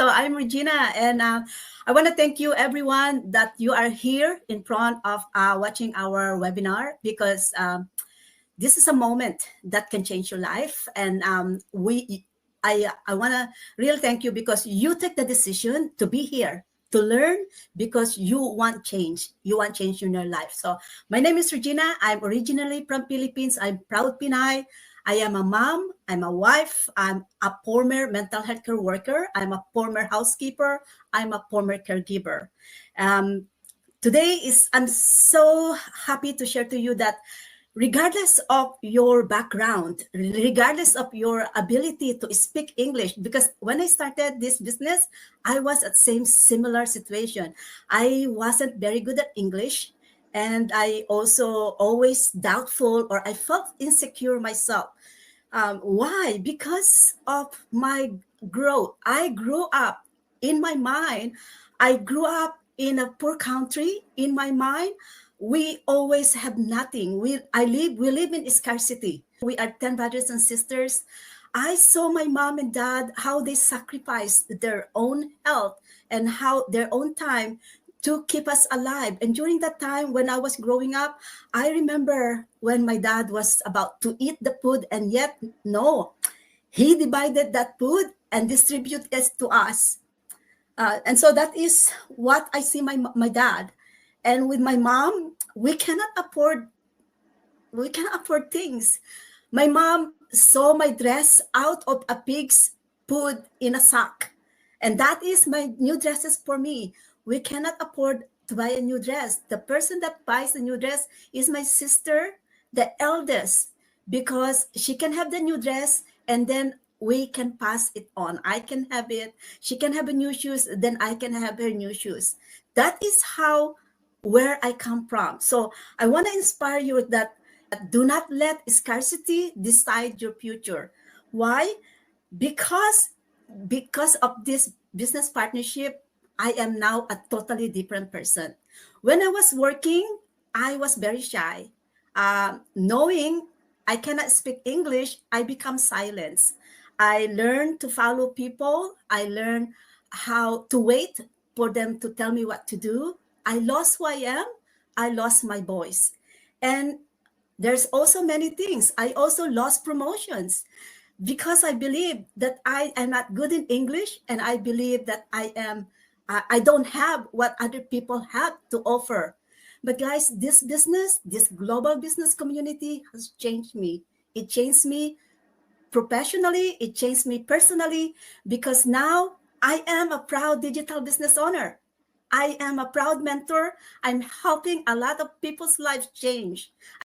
So I'm Regina, and I want to thank you, everyone, that you are here in front of watching our webinar, because this is a moment that can change your life. And I want to really thank you, because you take the decision to be here to learn, because you want change. You want change in your life. So my name is Regina. I'm originally from Philippines. I'm proud Pinay. I am a mom. I'm a wife. I'm a former mental health care worker. I'm a former housekeeper. I'm a former caregiver. Um, I'm so happy to share to you that regardless of your background, regardless of your ability to speak English, because when I started this business, I was at same similar situation. I wasn't very good at English, and I also always doubtful, or I felt insecure myself. Why? Because of my growth. I grew up in my mind. I grew up in a poor country. In my mind, we always have nothing. We live in scarcity. We are 10 brothers and sisters. I saw my mom and dad, how they sacrificed their own health and how their own time to keep us alive. And during that time when I was growing up, I remember when my dad was about to eat the food, and yet no, he divided that food and distributed it to us. And so that is what I see my dad. And with my mom, we cannot afford things. My mom saw my dress out of a pig's food in a sack. And that is my new dresses for me. We cannot afford to buy a new dress. The person that buys the new dress is my sister, the eldest, because she can have the new dress and then we can pass it on. I can have it. She can have a new shoes, then I can have her new shoes. That is how where I come from. So I want to inspire you that do not let scarcity decide your future. Why? Because because of this business partnership, I am now a totally different person. When I was working, I was very shy. Knowing I cannot speak English, I become silent. I learned to follow people. I learned how to wait for them to tell me what to do. I lost who I am. I lost my voice. And there's also many things. I also lost promotions because I believe that I am not good in English, and I believe that I don't have what other people have to offer. But guys, this business, this global business community has changed me. It changed me professionally, it changed me personally, because now I am a proud digital business owner. I am a proud mentor. I'm helping a lot of people's lives change.